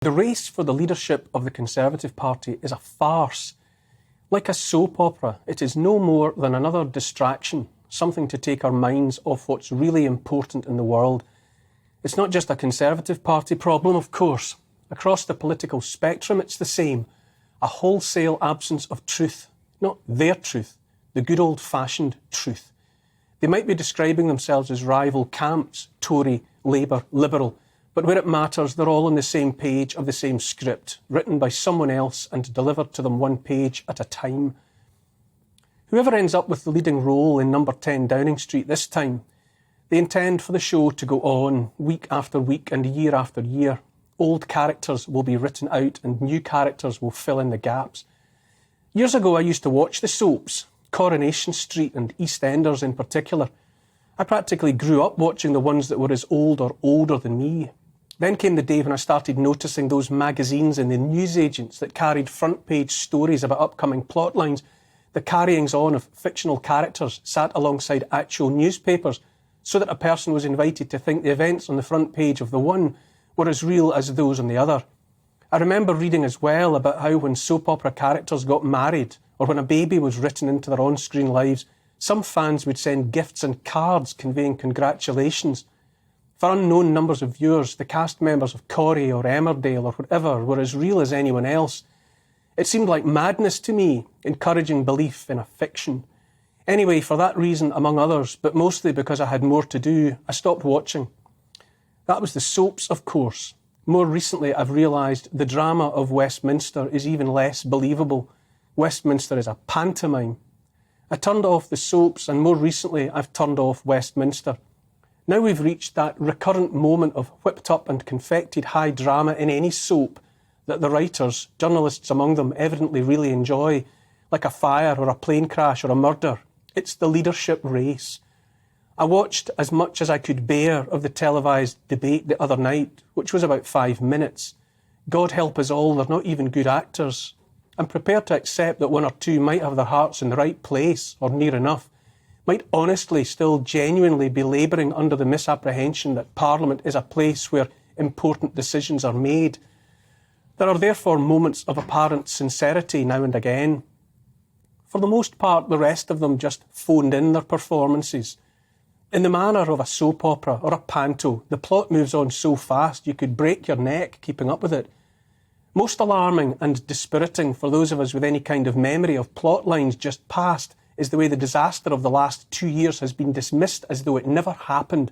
The race for the leadership of the Conservative Party is a farce. Like a soap opera, it is no more than another distraction, something to take our minds off what's really important in the world. It's not just a Conservative Party problem, of course. Across the political spectrum, it's the same. A wholesale absence of truth, not their truth, the good old-fashioned truth. They might be describing themselves as rival camps, Tory, Labour, Liberal, but where it matters, they're all on the same page of the same script, written by someone else and delivered to them one page at a time. Whoever ends up with the leading role in number 10 Downing Street this time, they intend for the show to go on week after week and year after year. Old characters will be written out and new characters will fill in the gaps. Years ago, I used to watch the soaps, Coronation Street and EastEnders in particular. I practically grew up watching the ones that were as old or older than me. Then came the day when I started noticing those magazines and the newsagents that carried front-page stories about upcoming plotlines, the carryings on of fictional characters sat alongside actual newspapers, so that a person was invited to think the events on the front page of the one were as real as those on the other. I remember reading as well about how when soap opera characters got married, or when a baby was written into their on-screen lives, some fans would send gifts and cards conveying congratulations. For unknown numbers of viewers, the cast members of Corrie or Emmerdale or whatever were as real as anyone else. It seemed like madness to me, encouraging belief in a fiction. Anyway, for that reason, among others, but mostly because I had more to do, I stopped watching. That was the soaps, of course. More recently, I've realised the drama of Westminster is even less believable. Westminster is a pantomime. I turned off the soaps, and more recently, I've turned off Westminster. Now we've reached that recurrent moment of whipped up and confected high drama in any soap that the writers, journalists among them, evidently really enjoy, like a fire or a plane crash or a murder. It's the leadership race. I watched as much as I could bear of the televised debate the other night, which was about 5 minutes. God help us all, they're not even good actors. I'm prepared to accept that one or two might have their hearts in the right place, or near enough, might honestly still genuinely be labouring under the misapprehension that Parliament is a place where important decisions are made. There are therefore moments of apparent sincerity now and again. For the most part, the rest of them just phoned in their performances. In the manner of a soap opera or a panto, the plot moves on so fast you could break your neck keeping up with it. Most alarming and dispiriting for those of us with any kind of memory of plot lines just past is the way the disaster of the last 2 years has been dismissed as though it never happened.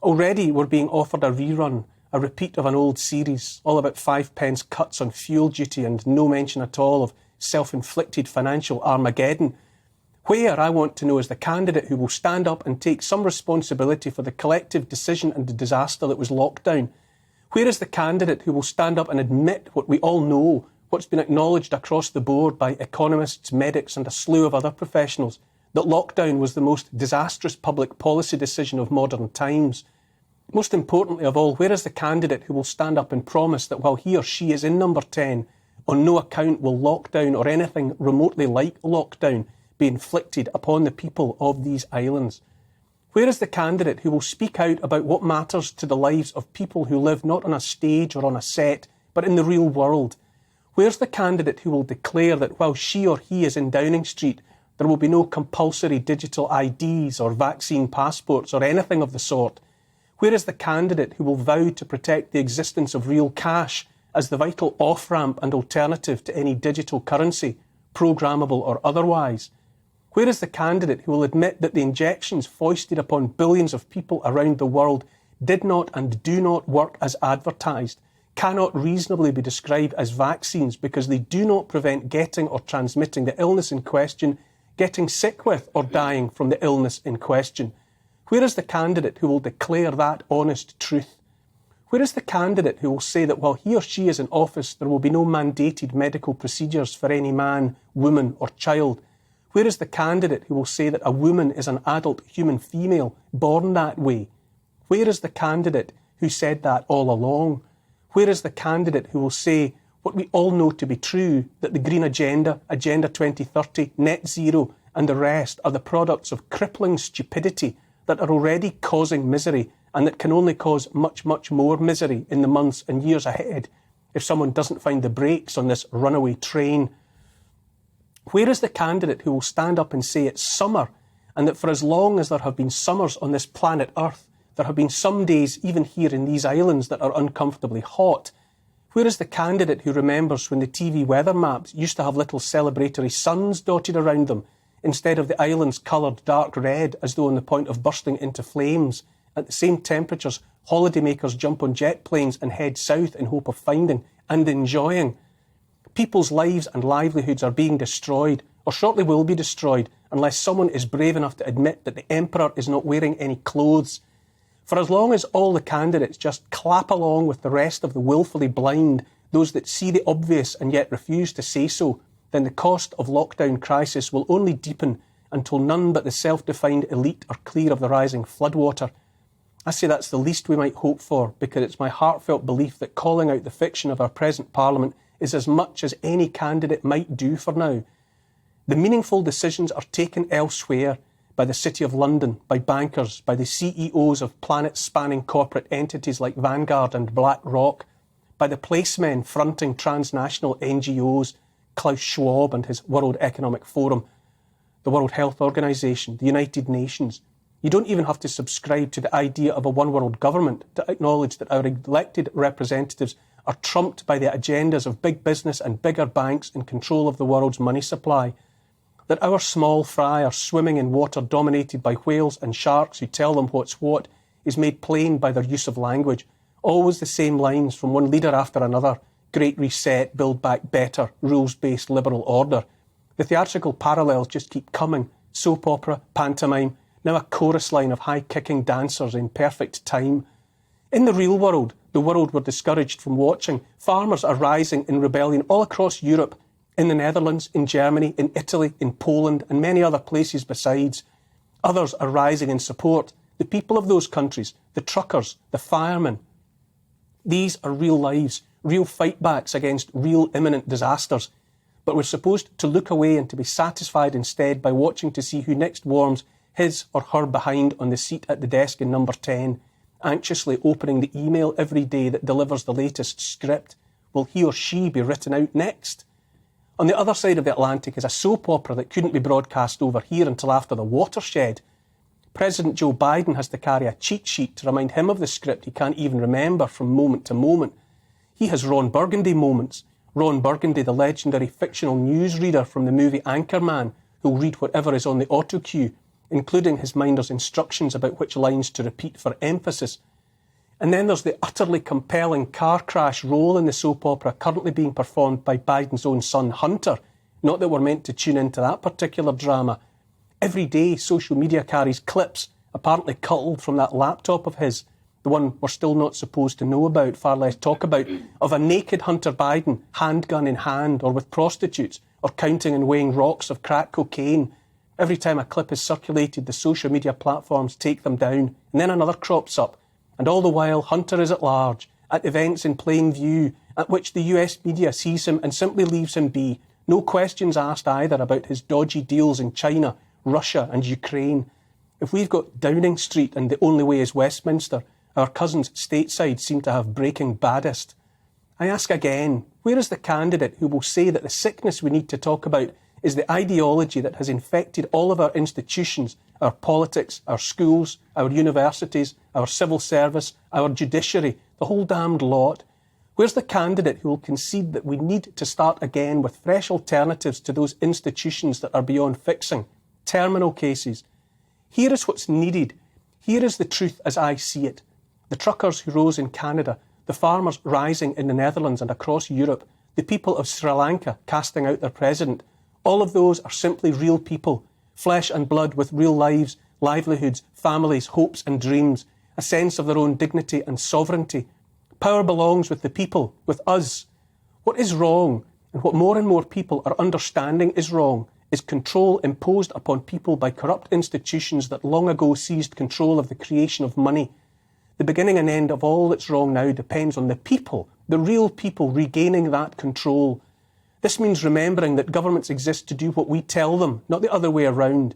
Already we're being offered a rerun, a repeat of an old series, all about 5p cuts on fuel duty and no mention at all of self-inflicted financial Armageddon. Where, I want to know, is the candidate who will stand up and take some responsibility for the collective decision and the disaster that was lockdown? Where is the candidate who will stand up and admit what we all know, what's been acknowledged across the board by economists, medics and a slew of other professionals, that lockdown was the most disastrous public policy decision of modern times? Most importantly of all, where is the candidate who will stand up and promise that while he or she is in number 10, on no account will lockdown or anything remotely like lockdown be inflicted upon the people of these islands? Where is the candidate who will speak out about what matters to the lives of people who live not on a stage or on a set, but in the real world? Where's the candidate who will declare that while she or he is in Downing Street, there will be no compulsory digital IDs or vaccine passports or anything of the sort? Where is the candidate who will vow to protect the existence of real cash as the vital off-ramp and alternative to any digital currency, programmable or otherwise? Where is the candidate who will admit that the injections foisted upon billions of people around the world did not and do not work as advertised, cannot reasonably be described as vaccines because they do not prevent getting or transmitting the illness in question, getting sick with or dying from the illness in question? Where is the candidate who will declare that honest truth? Where is the candidate who will say that while he or she is in office, there will be no mandated medical procedures for any man, woman or child? Where is the candidate who will say that a woman is an adult human female born that way? Where is the candidate who said that all along? Where is the candidate who will say what we all know to be true, that the Green Agenda, Agenda 2030, Net Zero and the rest are the products of crippling stupidity that are already causing misery and that can only cause much, much more misery in the months and years ahead? if someone doesn't find the brakes on this runaway train? Where is the candidate who will stand up and say it's summer, and that for as long as there have been summers on this planet Earth, there have been some days, even here in these islands, that are uncomfortably hot? Where is the candidate who remembers when the TV weather maps used to have little celebratory suns dotted around them, instead of the islands coloured dark red as though on the point of bursting into flames? At the same temperatures, holidaymakers jump on jet planes and head south in hope of finding and enjoying. People's lives and livelihoods are being destroyed, or shortly will be destroyed, unless someone is brave enough to admit that the Emperor is not wearing any clothes. For as long as all the candidates just clap along with the rest of the willfully blind, those that see the obvious and yet refuse to say so, then the cost of lockdown crisis will only deepen until none but the self-defined elite are clear of the rising floodwater. I say that's the least we might hope for, because it's my heartfelt belief that calling out the fiction of our present Parliament is as much as any candidate might do for now. The meaningful decisions are taken elsewhere, by the City of London, by bankers, by the CEOs of planet-spanning corporate entities like Vanguard and BlackRock, by the placemen fronting transnational NGOs, Klaus Schwab and his World Economic Forum, the World Health Organization, the United Nations. You don't even have to subscribe to the idea of a one-world government to acknowledge that our elected representatives are trumped by the agendas of big business and bigger banks in control of the world's money supply. That our small fry are swimming in water dominated by whales and sharks who tell them what's what is made plain by their use of language. Always the same lines from one leader after another. Great Reset, Build Back Better, rules-based liberal order. The theatrical parallels just keep coming. Soap opera, pantomime, now a chorus line of high-kicking dancers in perfect time. In the real world, the world we're discouraged from watching, farmers are rising in rebellion all across Europe, in the Netherlands, in Germany, in Italy, in Poland, and many other places besides. Others are rising in support. The people of those countries, the truckers, the firemen. These are real lives, real fightbacks against real imminent disasters. But we're supposed to look away and to be satisfied instead by watching to see who next warms his or her behind on the seat at the desk in number 10, anxiously opening the email every day that delivers the latest script. Will he or she be written out next? On the other side of the Atlantic is a soap opera that couldn't be broadcast over here until after the watershed. President Joe Biden has to carry a cheat sheet to remind him of the script he can't even remember from moment to moment. He has Ron Burgundy moments. Ron Burgundy, the legendary fictional newsreader from the movie Anchorman, who'll read whatever is on the auto cue, including his minder's instructions about which lines to repeat for emphasis. And then there's the utterly compelling car crash role in the soap opera currently being performed by Biden's own son, Hunter. Not that we're meant to tune into that particular drama. Every day, social media carries clips, apparently culled from that laptop of his, the one we're still not supposed to know about, far less talk about, of a naked Hunter Biden, handgun in hand, or with prostitutes, or counting and weighing rocks of crack cocaine. Every time a clip is circulated, the social media platforms take them down, and then another crops up. And all the while, Hunter is at large, at events in plain view, at which the US media sees him and simply leaves him be. No questions asked either about his dodgy deals in China, Russia and Ukraine. If we've got Downing Street and the only way is Westminster, our cousins stateside seem to have breaking baddest. I ask again, where is the candidate who will say that the sickness we need to talk about is the ideology that has infected all of our institutions, our politics, our schools, our universities, our civil service, our judiciary, the whole damned lot? Where's the candidate who will concede that we need to start again with fresh alternatives to those institutions that are beyond fixing? Terminal cases. Here is what's needed. Here is the truth as I see it. The truckers who rose in Canada, the farmers rising in the Netherlands and across Europe, the people of Sri Lanka casting out their president, all of those are simply real people, flesh and blood with real lives, livelihoods, families, hopes and dreams, a sense of their own dignity and sovereignty. Power belongs with the people, with us. What is wrong, and what more and more people are understanding is wrong, is control imposed upon people by corrupt institutions that long ago seized control of the creation of money. The beginning and end of all that's wrong now depends on the people, the real people, regaining that control. This means remembering that governments exist to do what we tell them, not the other way around.